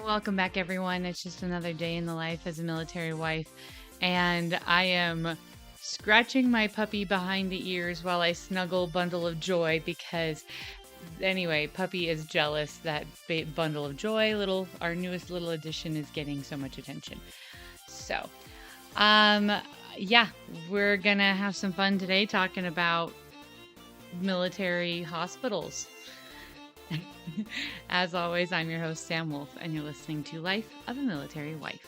Welcome back, everyone. It's just another day in the life as a military wife, and I am scratching my puppy behind the ears while I snuggle Bundle of Joy because, anyway, puppy is jealous that Bundle of Joy, our newest little addition, is getting so much attention. So, um, yeah, we're gonna have some fun today talking about military hospitals. As always, I'm your host, Sam Wolf, and you're listening to Life of a Military Wife.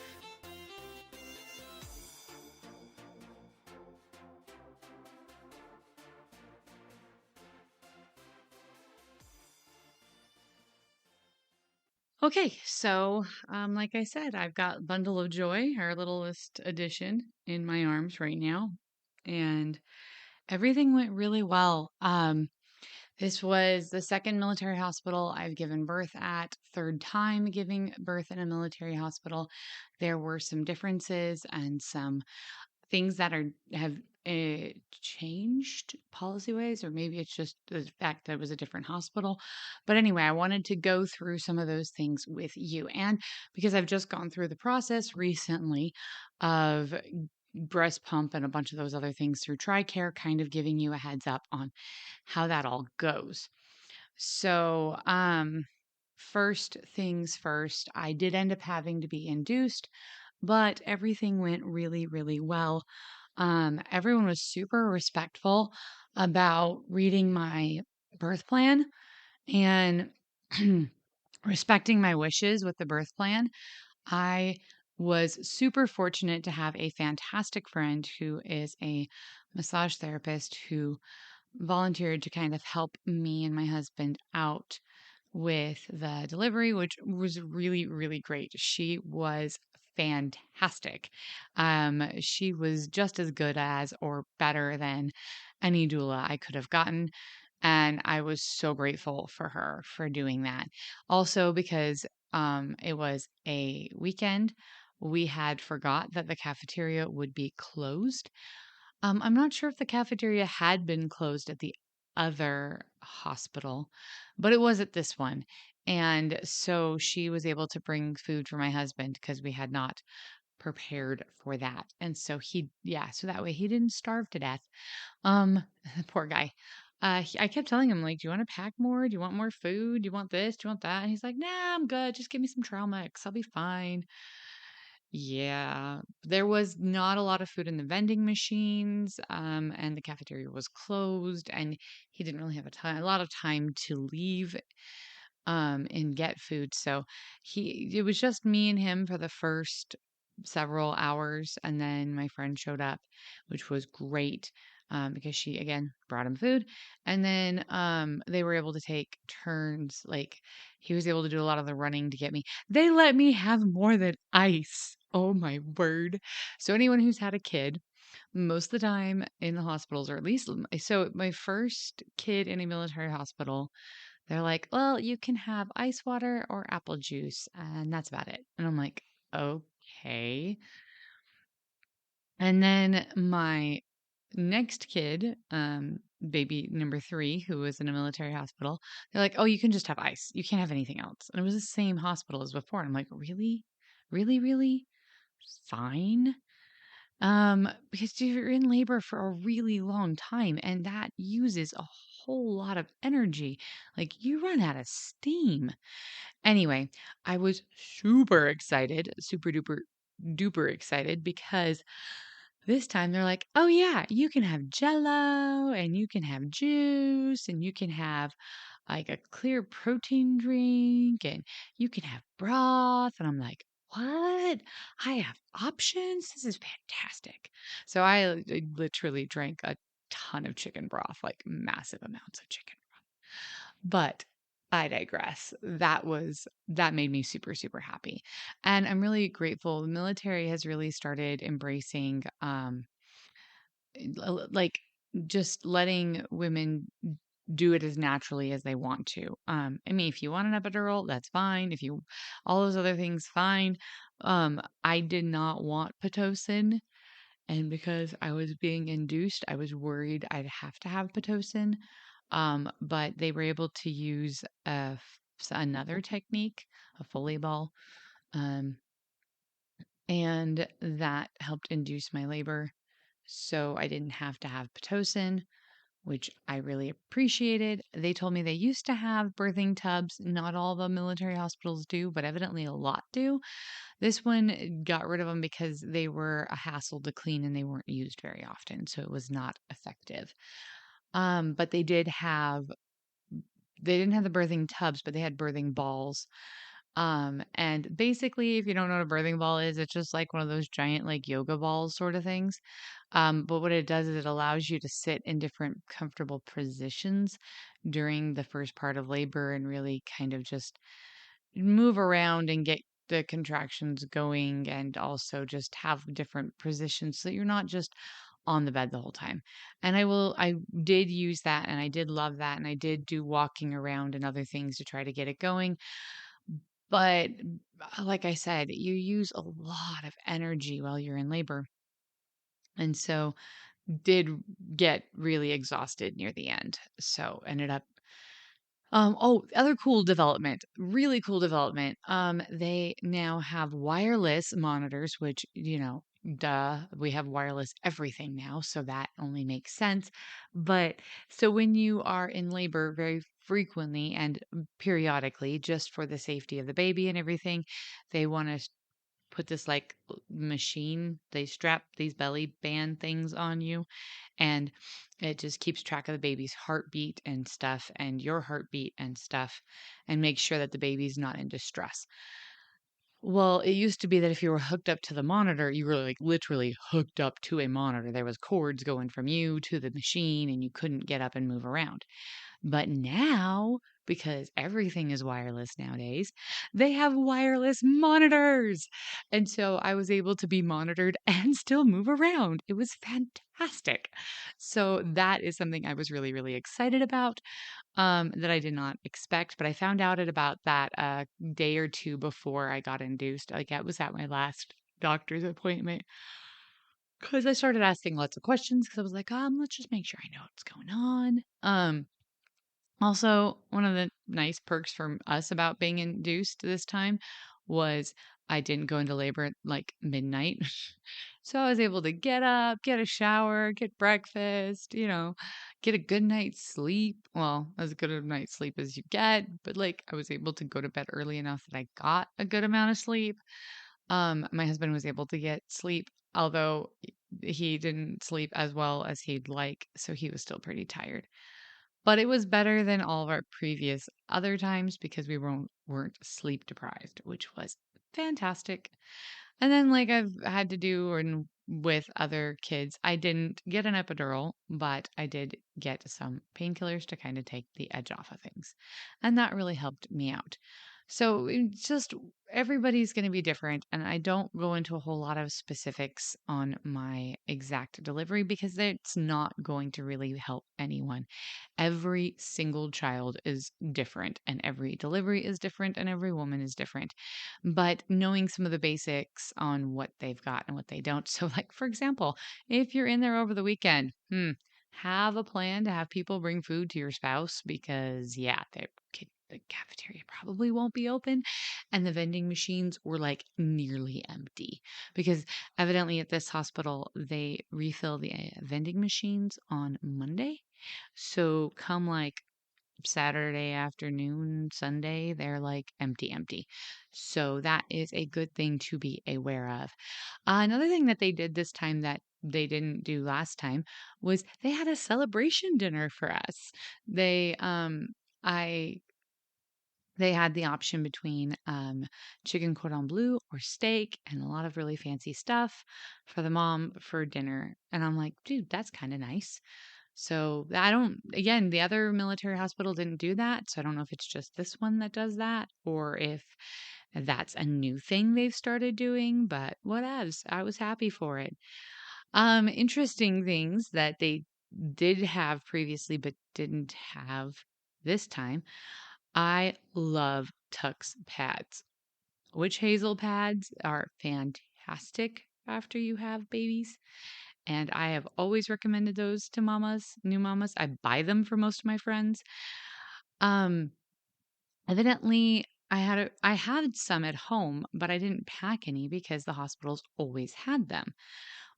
Okay, so like I said, I've got Bundle of Joy, our littlest addition, in my arms right now, and everything went really well. This was the second military hospital I've given birth at, third time giving birth in a military hospital. There were some differences and some things that have changed policy ways, or maybe it's just the fact that it was a different hospital. But anyway, I wanted to go through some of those things with you. And because I've just gone through the process recently of breast pump and a bunch of those other things through TRICARE, kind of giving you a heads up on how that all goes. So, first things first, I did end up having to be induced, but everything went really, really well. Everyone was super respectful about reading my birth plan and respecting my wishes with the birth plan. I was super fortunate to have a fantastic friend who is a massage therapist who volunteered to kind of help me and my husband out with the delivery, which was really, really great. She was fantastic. She was just as good as or better than any doula I could have gotten. And I was so grateful for her for doing that. Also, because it was a weekend, we had forgot that the cafeteria would be closed. I'm not sure if the cafeteria had been closed at the other hospital, but it was at this one. And so she was able to bring food for my husband because we had not prepared for that. And so so that way he didn't starve to death. Um, poor guy. I kept telling him, like, do you want to pack more? Do you want more food? Do you want this? Do you want that? And he's like, nah, I'm good. Just give me some trail mix. I'll be fine. Yeah, there was not a lot of food in the vending machines, and the cafeteria was closed, and he didn't really have a lot of time to leave, and get food. So it was just me and him for the first several hours, and then my friend showed up, which was great, because she again brought him food, and then they were able to take turns. Like he was able to do a lot of the running to get me. They let me have more than ice. Oh my word! So anyone who's had a kid, most of the time in the hospitals, or at least so my first kid in a military hospital, they're like, well, you can have ice water or apple juice, and that's about it. And I'm like, okay. And then my next kid, baby number 3, who was in a military hospital, they're like, oh, you can just have ice. You can't have anything else. And it was the same hospital as before. And I'm like, really? Really, really? Fine. Because you're in labor for a really long time, and that uses a whole lot of energy. Like you run out of steam. Anyway, I was super excited, super duper duper excited because this time they're like, oh yeah, you can have jello and you can have juice and you can have like a clear protein drink and you can have broth. And I'm like, what? I have options? This is fantastic. So I literally drank a ton of chicken broth, like massive amounts of chicken. But I digress. That made me super, super happy. And I'm really grateful. The military has really started embracing like just letting women do it as naturally as they want to. I mean, if you want an epidural, that's fine. If you all those other things, fine. I did not want Pitocin And because I was being induced, I was worried I'd have to have Pitocin. But they were able to use another technique, a Foley ball, um, and that helped induce my labor. So I didn't have to have Pitocin, which I really appreciated. They told me they used to have birthing tubs. Not all the military hospitals do, but evidently a lot do. This one got rid of them because they were a hassle to clean and they weren't used very often, so it was not effective. But they didn't have the birthing tubs, but they had birthing balls. And basically, if you don't know what a birthing ball is, it's just like one of those giant like yoga balls sort of things. But what it does is it allows you to sit in different comfortable positions during the first part of labor and really kind of just move around and get the contractions going and also just have different positions so that you're not just on the bed the whole time. And I did use that and I did love that and I did do walking around and other things to try to get it going. But like I said, you use a lot of energy while you're in labor. And so did get really exhausted near the end. So ended up other cool development, really cool development. They now have wireless monitors, which, duh, we have wireless everything now, so that only makes sense. But so when you are in labor very frequently and periodically, just for the safety of the baby and everything, they want to put this like machine, they strap these belly band things on you and it just keeps track of the baby's heartbeat and stuff and your heartbeat and stuff and makes sure that the baby's not in distress. Well, it used to be that if you were hooked up to the monitor, you were like literally hooked up to a monitor. There was cords going from you to the machine and you couldn't get up and move around. But now, because everything is wireless nowadays, they have wireless monitors. And so I was able to be monitored and still move around. It was fantastic. So that is something I was really, really excited about, that I did not expect. But I found out at about that day or two before I got induced. Like I was at my last doctor's appointment because I started asking lots of questions because I was like, let's just make sure I know what's going on. Also, one of the nice perks from us about being induced this time was I didn't go into labor at like midnight. So I was able to get up, get a shower, get breakfast, get a good night's sleep. Well, as good a night's sleep as you get, but like I was able to go to bed early enough that I got a good amount of sleep. My husband was able to get sleep, although he didn't sleep as well as he'd like, so he was still pretty tired. But it was better than all of our previous other times because we weren't sleep deprived, which was fantastic. And then, like I've had to do and with other kids, I didn't get an epidural, but I did get some painkillers to kind of take the edge off of things. And that really helped me out. So it's just everybody's going to be different. And I don't go into a whole lot of specifics on my exact delivery because it's not going to really help anyone. Every single child is different, and every delivery is different, and every woman is different. But knowing some of the basics on what they've got and what they don't. So, like, for example, if you're in there over the weekend, have a plan to have people bring food to your spouse because, yeah, the cafeteria probably won't be open. And the vending machines were like nearly empty because evidently at this hospital, they refill the vending machines on Monday. So come like Saturday afternoon, Sunday, they're like empty, empty. So that is a good thing to be aware of. Another thing that they did this time that they didn't do last time was they had a celebration dinner for us. I they had the option between chicken cordon bleu or steak and a lot of really fancy stuff for the mom for dinner. And I'm like, dude, that's kind of nice. So I don't, again, the other military hospital didn't do that. So I don't know if it's just this one that does that or if that's a new thing they've started doing, but whatevs. I was happy for it. Interesting things that they did have previously but didn't have this time. I love Tux pads. Witch hazel pads are fantastic. after you have babies. And I have always recommended those to mamas, new mamas. I buy them for most of my friends. Um, Evidently, I had some at home, but I didn't pack any because the hospitals always had them.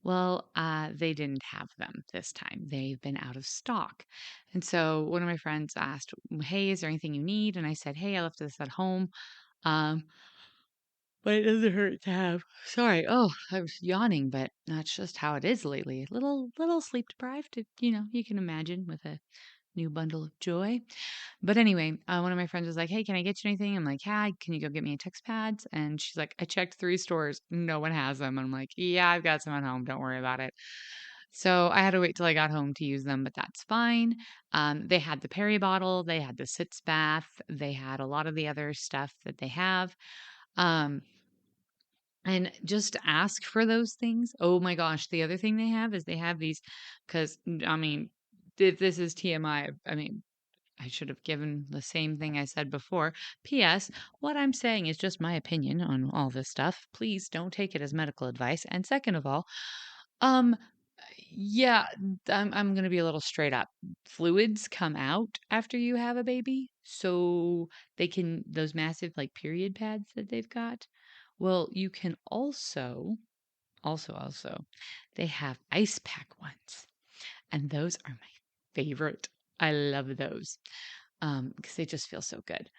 Well, they didn't have them this time. They've been out of stock. And so one of my friends asked, "Hey, is there anything you need?" And I said, "Hey, I left this at home. Um, but it doesn't hurt to have." Sorry. Oh, I was yawning, but that's just how it is lately. Little sleep deprived, you can imagine with a new bundle of joy. But anyway, one of my friends was like, "Hey, can I get you anything?" I'm like, "Yeah, can you go get me text pads?" And she's like, "I checked 3 stores. No one has them." And I'm like, "Yeah, I've got some at home. Don't worry about it." So I had to wait till I got home to use them, but that's fine. They had the Perry bottle, they had the sitz bath, they had a lot of the other stuff that they have. Um, and just ask for those things. Oh my gosh, the other thing they have is they have these, because I mean, if this is TMI, I mean, I should have given the same thing I said before. P.S. What I'm saying is just my opinion on all this stuff. Please don't take it as medical advice. And second of all, um, yeah, I'm gonna be a little straight up. Fluids come out after you have a baby, so they can those massive like period pads that they've got. Well, you can also, they have ice pack ones, and those are my favorite. I love those because they just feel so good.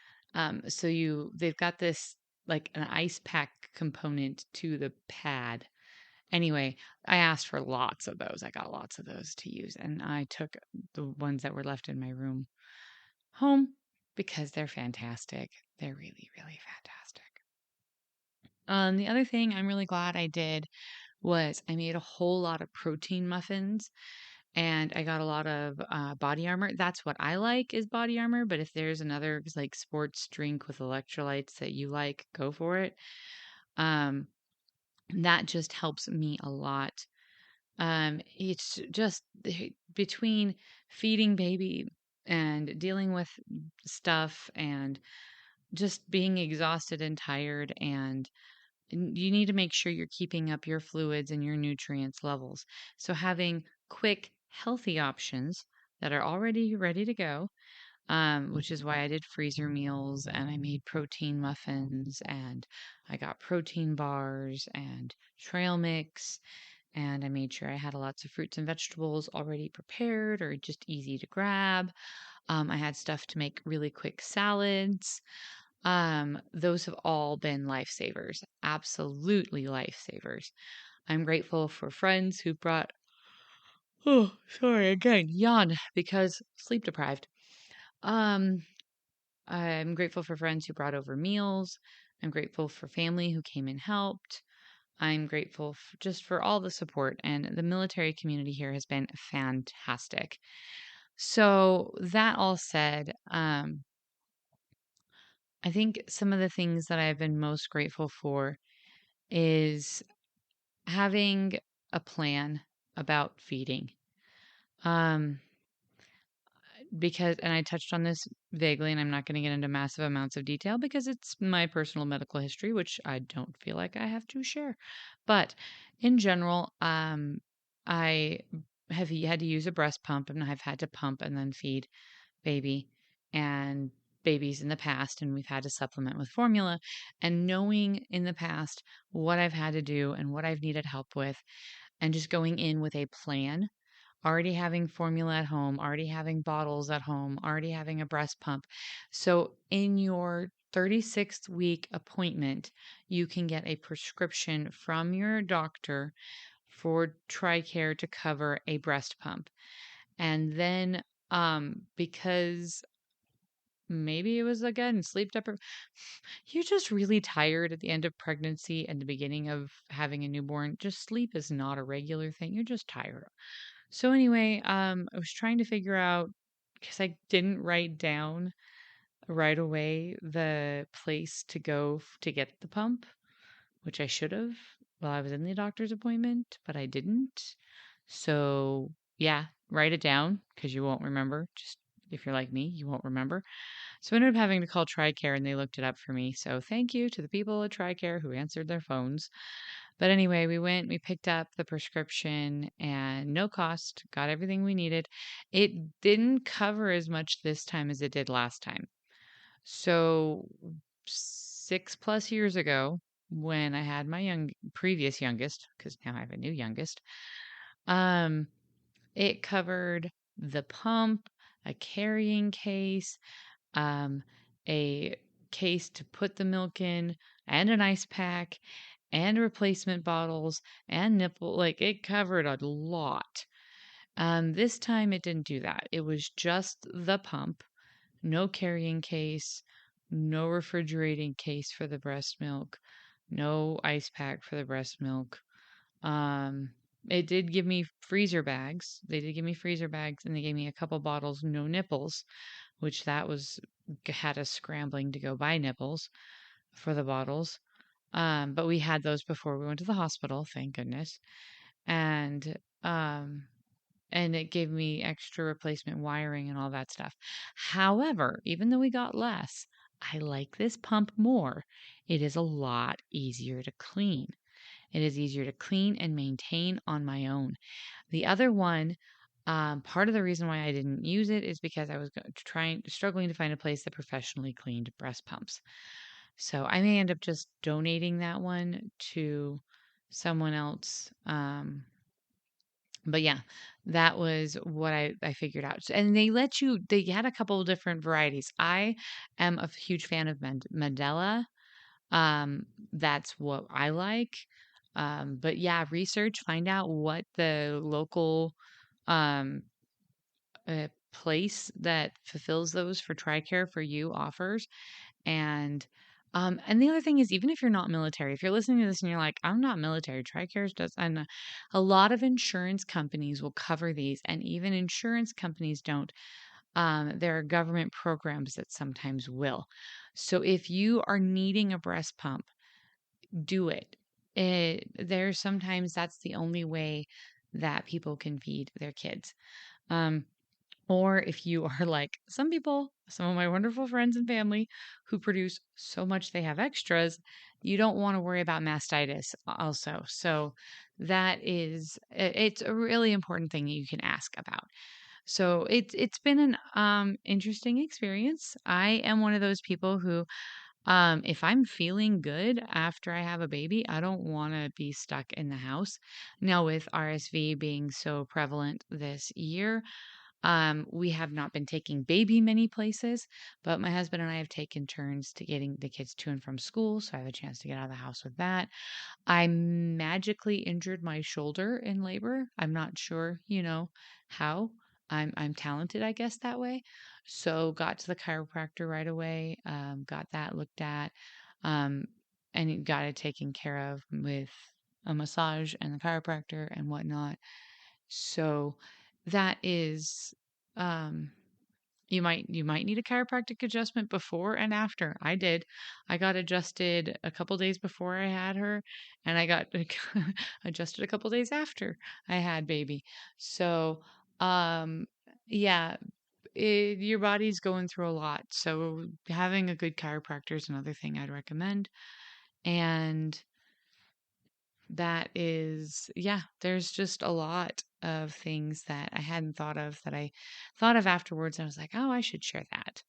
So they've got this like an ice pack component to the pad. Anyway, I asked for lots of those. I got lots of those to use, and I took the ones that were left in my room home because they're fantastic. They're really, really fantastic. The other thing I'm really glad I did was I made a whole lot of protein muffins and I got a lot of body armor. That's what I like is body armor, but if there's another like sports drink with electrolytes that you like, go for it. Um, that just helps me a lot. It's just between feeding baby and dealing with stuff and just being exhausted and tired and you need to make sure you're keeping up your fluids and your nutrients levels. So having quick, healthy options that are already ready to go, which is why I did freezer meals and I made protein muffins and I got protein bars and trail mix and I made sure I had lots of fruits and vegetables already prepared or just easy to grab. I had stuff to make really quick salads. Those have all been lifesavers, absolutely lifesavers. I'm grateful for friends who brought, oh, sorry, again, yawn because sleep deprived. Um, I'm grateful for friends who brought over meals. I'm grateful for family who came and helped. I'm grateful just for all the support, and the military community here has been fantastic. So, that all said, I think some of the things that I've been most grateful for is having a plan about feeding. Um, because, and I touched on this vaguely, and I'm not going to get into massive amounts of detail because it's my personal medical history, which I don't feel like I have to share. But in general, I have had to use a breast pump, and I've had to pump and then feed baby and babies in the past, and we've had to supplement with formula. And knowing in the past what I've had to do and what I've needed help with, and just going in with a plan, already having formula at home, already having bottles at home, already having a breast pump. So in your 36th week appointment, you can get a prescription from your doctor for TRICARE to cover a breast pump. And then, because maybe it was again sleep deprivation, you're just really tired at the end of pregnancy and the beginning of having a newborn. Just sleep is not a regular thing. You're just tired. So anyway, I was trying to figure out because I didn't write down right away the place to go to get the pump, which I should have while I was in the doctor's appointment, but I didn't. So yeah, write it down because you won't remember. Just if you're like me, you won't remember. So I ended up having to call TRICARE and they looked it up for me. So thank you to the people at TRICARE who answered their phones. But anyway, we picked up the prescription and no cost, got everything we needed. It didn't cover as much this time as it did last time. So 6+ years ago, when I had my previous youngest, because now I have a new youngest, um, it covered the pump, a carrying case, um, a case to put the milk in, and an ice pack, and replacement bottles, and nipple. Like it covered a lot. This time it didn't do that. It was just the pump, no carrying case, no refrigerating case for the breast milk, no ice pack for the breast milk. Um, it did give me freezer bags. They did give me freezer bags, and they gave me a couple bottles, no nipples, which that was had us scrambling to go buy nipples for the bottles. But we had those before we went to the hospital, thank goodness. And um, and it gave me extra replacement wiring and all that stuff. However, even though we got less, I like this pump more. It is a lot easier to clean. It is easier to clean and maintain on my own. The other one, part of the reason why I didn't use it is because I was struggling to find a place that professionally cleaned breast pumps. So I may end up just donating that one to someone else. But yeah, that was what I figured out. And they had a couple of different varieties. I am a huge fan of Mandela. That's what I like. But yeah, research, find out what the local um, place that fulfills those for TRICARE for you offers. And the other thing is, even if you're not military, if you're listening to this and you're like, I'm not military, TRICARE does, and a lot of insurance companies will cover these, and even insurance companies don't. There are government programs that sometimes will. So if you are needing a breast pump, do it. There's sometimes that's the only way that people can feed their kids. Um, or if you are like some people, some of my wonderful friends and family who produce so much they have extras, you don't want to worry about mastitis also. So it's a really important thing that you can ask about. So it's been an interesting experience. I am one of those people who if I'm feeling good after I have a baby, I don't want to be stuck in the house. Now, with RSV being so prevalent this year, we have not been taking baby many places, but my husband and I have taken turns to getting the kids to and from school, so I have a chance to get out of the house with that. I magically injured my shoulder in labor. I'm not sure, how. I'm talented, I guess, that way. So got to the chiropractor right away, got that looked at, um, and got it taken care of with a massage and the chiropractor and whatnot. So that is um you might need a chiropractic adjustment before and after. I did. I got adjusted a couple days before I had her, and I got adjusted a couple days after I had baby. So, um, yeah, your body's going through a lot. So having a good chiropractor is another thing I'd recommend. And that is, yeah, there's just a lot of things that I hadn't thought of that I thought of afterwards. I was like, oh, I should share that.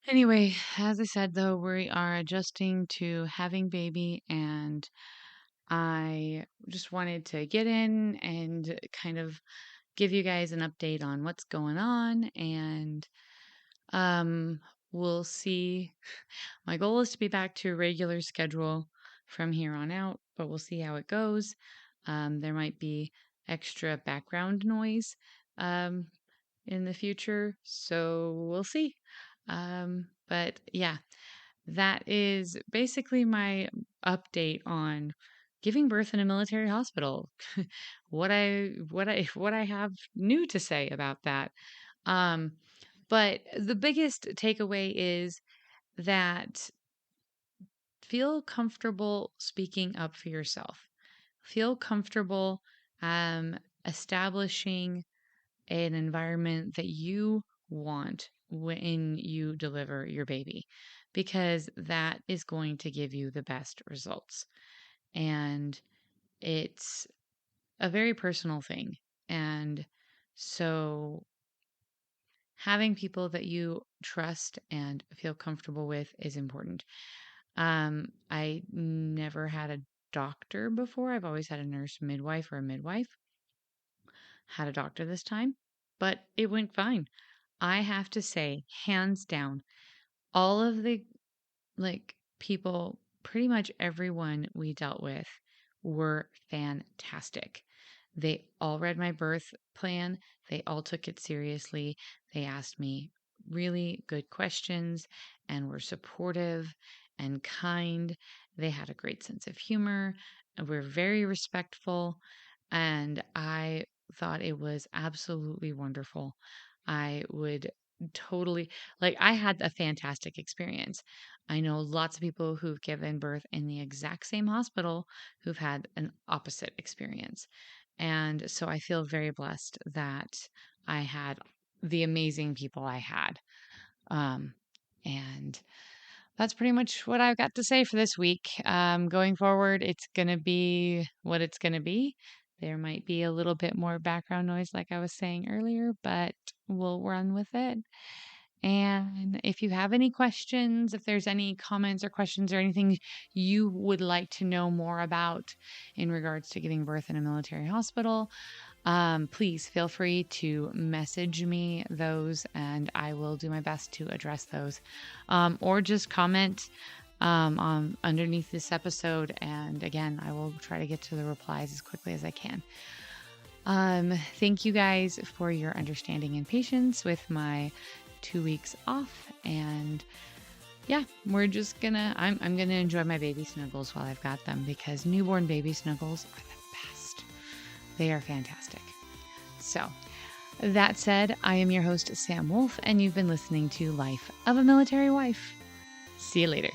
Anyway, as I said, though, we are adjusting to having baby, and I just wanted to get in and kind of give you guys an update on what's going on, and um, we'll see. My goal is to be back to a regular schedule from here on out, but we'll see how it goes. There might be extra background noise um, in the future, so we'll see. But yeah, that is basically my update on giving birth in a military hospital. What I have new to say about that. Um, but the biggest takeaway is that feel comfortable speaking up for yourself. Feel comfortable establishing an environment that you want when you deliver your baby, because that is going to give you the best results. and it's a very personal thing. And so having people that you trust and feel comfortable with is important. I never had a doctor before. I've always had a nurse midwife or a midwife. Had a doctor this time, but it went fine. I have to say, hands down, all of the people, pretty much everyone we dealt with were fantastic. They all read my birth plan. They all took it seriously. They asked me really good questions and were supportive and kind. They had a great sense of humor and were very respectful. And I thought it was absolutely wonderful. I would totally, I had a fantastic experience. I know lots of people who've given birth in the exact same hospital who've had an opposite experience. And so I feel very blessed that I had the amazing people I had. Um, and that's pretty much what I've got to say for this week. Going forward, it's going to be what it's going to be. There might be a little bit more background noise, like I was saying earlier, but we'll run with it. And if you have any questions, if there's any comments or questions or anything you would like to know more about in regards to giving birth in a military hospital, please feel free to message me those and I will do my best to address those. Or just comment on underneath this episode. And again, I will try to get to the replies as quickly as I can. Thank you guys for your understanding and patience with my 2 weeks off, and yeah, we're just I'm gonna enjoy my baby snuggles while I've got them, because newborn baby snuggles are the best. They are fantastic. So that said, I am your host, Sam Wolf, and you've been listening to Life of a Military Wife. See you later.